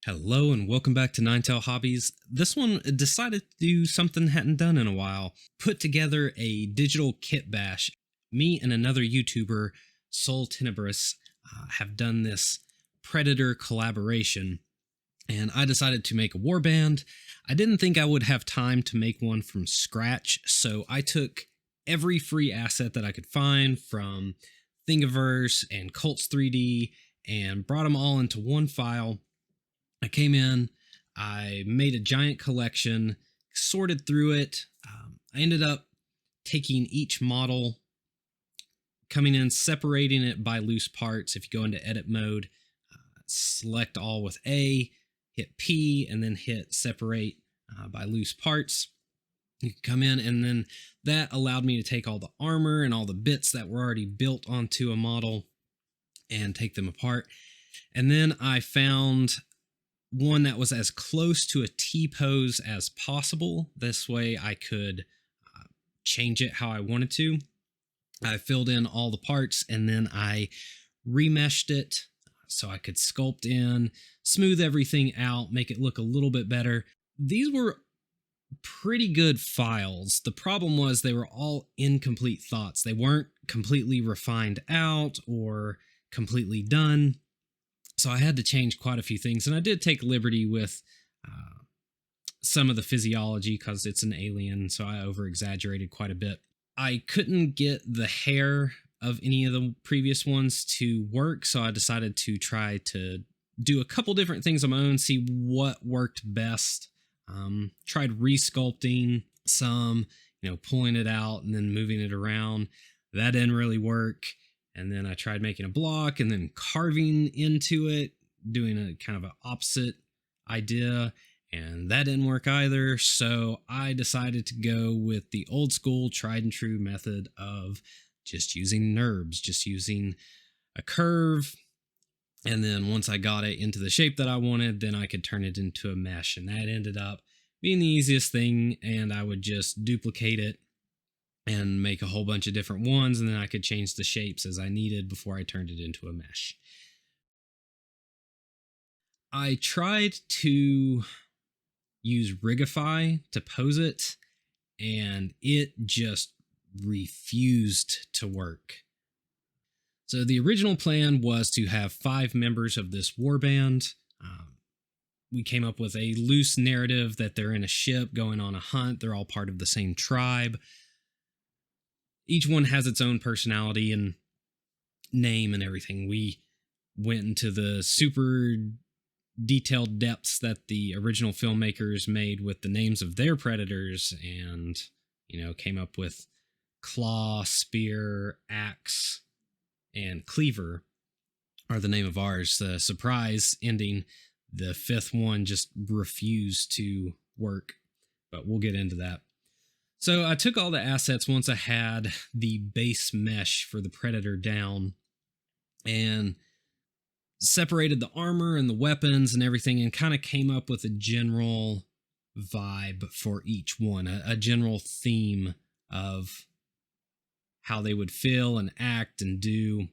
Hello and welcome back to Ninetale Hobbies. This one decided to do something hadn't done in a while. Put together a digital kit bash. Me and another YouTuber, Soul Tenebrous, have done this Predator collaboration, and I decided to make a warband. I didn't think I would have time to make one from scratch, so I took every free asset that I could find from Thingiverse and Cults 3D and brought them all into one file. I came in, I made a giant collection, sorted through it. I ended up taking each model, coming in, separating it by loose parts. If you go into edit mode, select all with A, hit P, and then hit separate by loose parts. You can come in, and then that allowed me to take all the armor and all the bits that were already built onto a model and take them apart. And then I found one that was as close to a T-pose as possible. This way I could change it how I wanted to. I filled in all the parts, and then I remeshed it so I could sculpt in, smooth everything out, make it look a little bit better. These were pretty good files. The problem was they were all incomplete thoughts. They weren't completely refined out or completely done. So I had to change quite a few things, and I did take liberty with some of the physiology because it's an alien, so I over-exaggerated quite a bit. I couldn't get the hair of any of the previous ones to work, so I decided to try to do a couple different things on my own, see what worked best. Tried resculpting some, pulling it out and then moving it around. That didn't really work. And then I tried making a block and then carving into it, doing a kind of an opposite idea, and that didn't work either. So I decided to go with the old school tried and true method of just using NURBS, just using a curve. And then once I got it into the shape that I wanted, then I could turn it into a mesh. And that ended up being the easiest thing. And I would just duplicate it and make a whole bunch of different ones, and then I could change the shapes as I needed before I turned it into a mesh. I tried to use Rigify to pose it, and it just refused to work. So the original plan was to have 5 members of this warband. We came up with a loose narrative that they're in a ship going on a hunt. They're all part of the same tribe. Each one has its own personality and name and everything. We went into the super detailed depths that the original filmmakers made with the names of their predators, and, came up with Claw, Spear, Axe, and Cleaver are the name of ours. The surprise ending, the 5th one just refused to work, but we'll get into that. So I took all the assets once I had the base mesh for the Predator down and separated the armor and the weapons and everything, and kind of came up with a general vibe for each one, a general theme of how they would feel and act and do.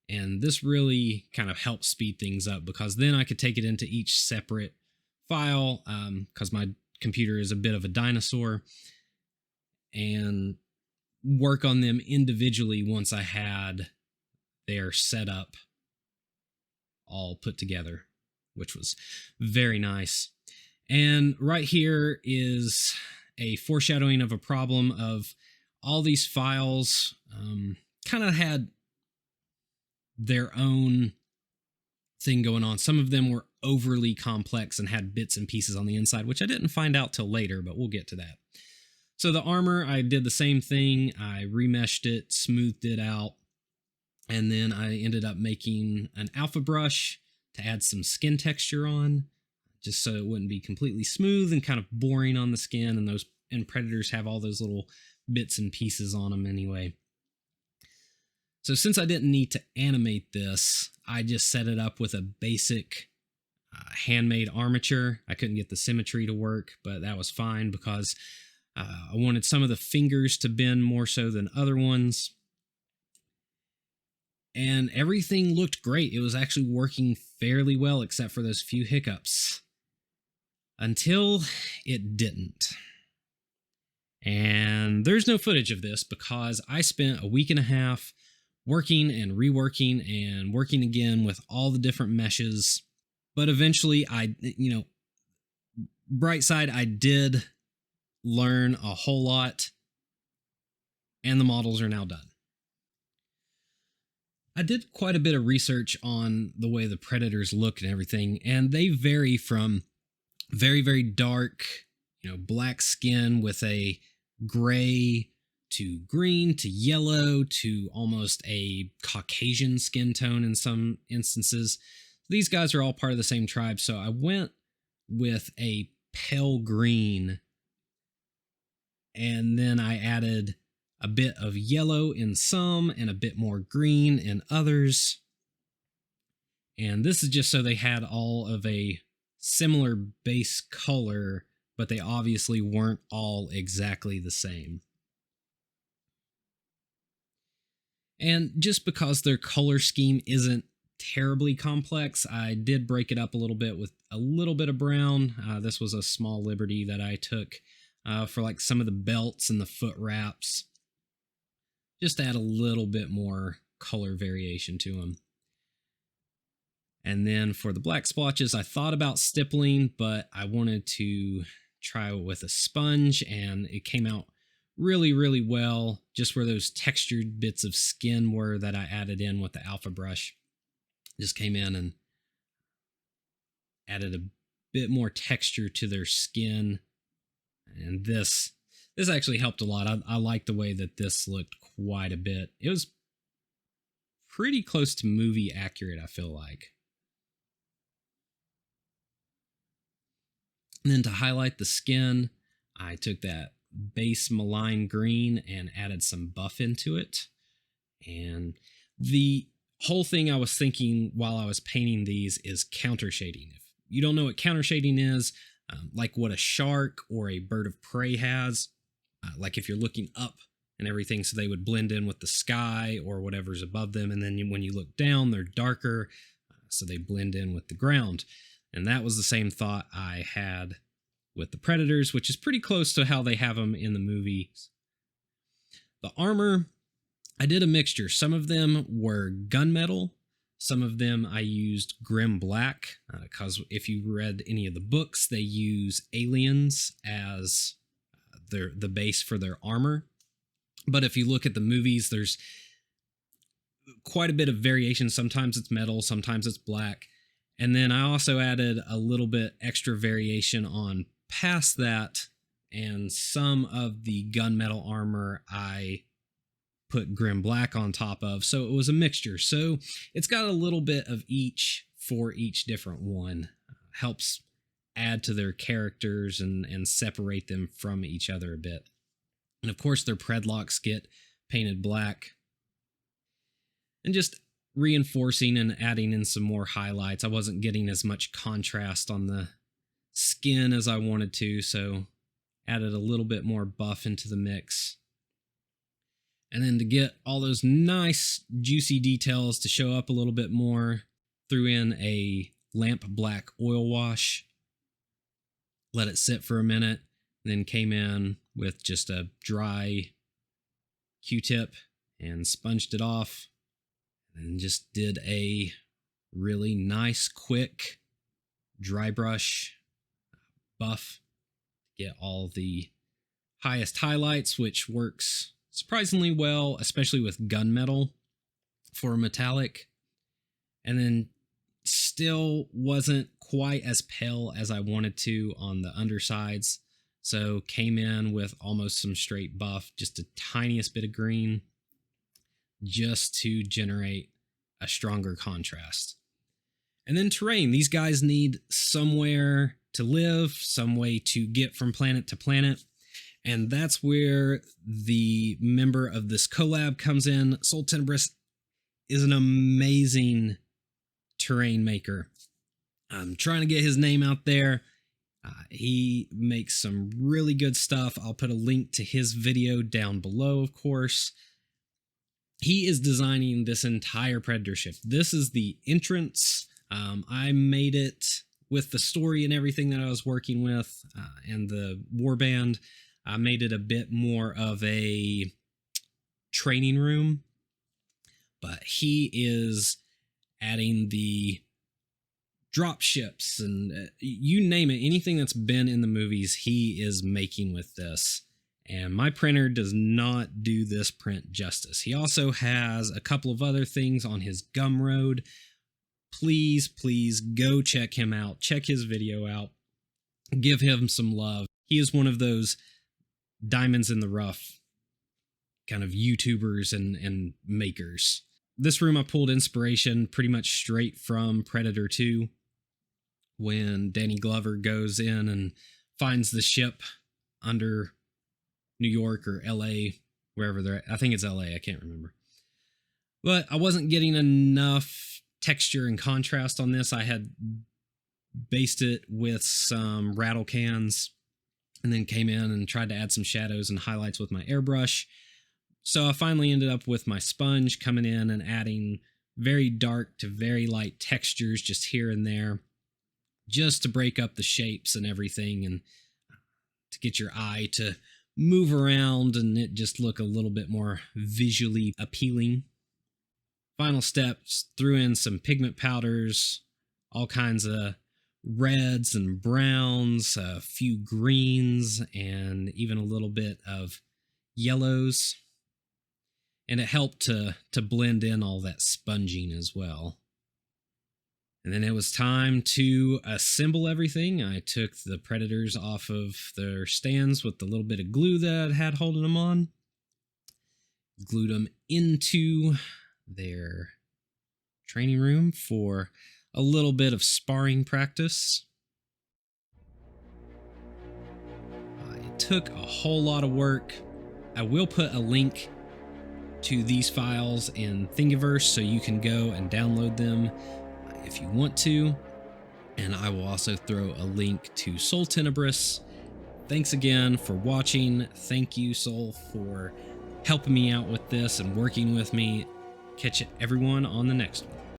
And this really kind of helped speed things up, because then I could take it into each separate file, because my computer is a bit of a dinosaur, and work on them individually once I had their setup all put together, which was very nice. And right here is a foreshadowing of a problem of all these files kind of had their own thing going on. Some of them were overly complex and had bits and pieces on the inside, which I didn't find out till later, but we'll get to that. So the armor, I did the same thing. I remeshed it, smoothed it out, and then I ended up making an alpha brush to add some skin texture on, just so it wouldn't be completely smooth and kind of boring on the skin, and predators have all those little bits and pieces on them anyway. So since I didn't need to animate this, I just set it up with a basic handmade armature. I couldn't get the symmetry to work, but that was fine because I wanted some of the fingers to bend more so than other ones. and everything looked great. It was actually working fairly well, except for those few hiccups. Until it didn't. And there's no footage of this because I spent a week and a half working and reworking and working again with all the different meshes. But eventually bright side, I did learn a whole lot, and the models are now done. I did quite a bit of research on the way the Predators look and everything, and they vary from very, very dark, black skin with a gray to green to yellow to almost a Caucasian skin tone in some instances. These guys are all part of the same tribe, so I went with a pale green, and then I added a bit of yellow in some and a bit more green in others. And this is just so they had all of a similar base color, but they obviously weren't all exactly the same. And just because their color scheme isn't terribly complex, I did break it up a little bit with a little bit of brown. This was a small liberty that I took for like some of the belts and the foot wraps. Just add a little bit more color variation to them. And then for the black splotches, I thought about stippling, but I wanted to try it with a sponge, and it came out really, really well, just where those textured bits of skin were that I added in with the alpha brush. Just came in and added a bit more texture to their skin. And this actually helped a lot. I like the way that this looked quite a bit. It was pretty close to movie accurate, I feel like. And then to highlight the skin, I took that base malign green and added some buff into it. And the whole thing I was thinking while I was painting these is counter shading. If you don't know what counter shading is, like what a shark or a bird of prey has, like if you're looking up and everything, so they would blend in with the sky or whatever's above them, and then when you look down, they're darker, so they blend in with the ground. And that was the same thought I had with the Predators, which is pretty close to how they have them in the movies. The armor, I did a mixture. Some of them were gunmetal. Some of them I used Grim Black, because if you read any of the books, they use aliens as the base for their armor. But if you look at the movies, there's quite a bit of variation. Sometimes it's metal, sometimes it's black. And then I also added a little bit extra variation on past that, and some of the gunmetal armor I put Grim Black on top of. So it was a mixture. So it's got a little bit of each for each different one. Helps add to their characters and separate them from each other a bit. And of course their predlocks get painted black. And just reinforcing and adding in some more highlights. I wasn't getting as much contrast on the skin as I wanted to, so added a little bit more buff into the mix. And then to get all those nice juicy details to show up a little bit more, threw in a lamp black oil wash, let it sit for a minute, then came in with just a dry Q-tip and sponged it off. And just did a really nice, quick dry brush buff to get all the highest highlights, which works surprisingly well, especially with gunmetal for metallic. And then still wasn't quite as pale as I wanted to on the undersides. So came in with almost some straight buff, just a tiniest bit of green, just to generate a stronger contrast. And then terrain. These guys need somewhere to live, some way to get from planet to planet. And that's where the member of this collab comes in. Soul Tenebris is an amazing terrain maker. I'm trying to get his name out there. He makes some really good stuff. I'll put a link to his video down below, of course. he is designing this entire Predator ship. This is the entrance. I made it with the story and everything that I was working with, and the warband. I made it a bit more of a training room, but he is adding the drop ships and you name it, anything that's been in the movies, he is making with this. And my printer does not do this print justice. He also has a couple of other things on his Gumroad. Please, please go check him out. Check his video out. Give him some love. He is one of those diamonds in the rough kind of YouTubers and makers. This room I pulled inspiration pretty much straight from Predator 2, when Danny Glover goes in and finds the ship under New York or LA, wherever they're at. I think it's LA, I can't remember. But I wasn't getting enough texture and contrast on this. I had based it with some rattle cans and then came in and tried to add some shadows and highlights with my airbrush. So I finally ended up with my sponge coming in and adding very dark to very light textures just here and there, just to break up the shapes and everything and to get your eye to move around and it just look a little bit more visually appealing. Final steps, threw in some pigment powders, all kinds of reds and browns, a few greens, and even a little bit of yellows. And it helped to blend in all that sponging as well. And then it was time to assemble everything. I took the Predators off of their stands with the little bit of glue that I had holding them on. Glued them into their training room for a little bit of sparring practice. It took a whole lot of work. I will put a link to these files in Thingiverse so you can go and download them if you want to, and I will also throw a link to Soul Tenebris. Thanks again for watching. Thank you, Soul, for helping me out with this and working with me. Catch everyone on the next one.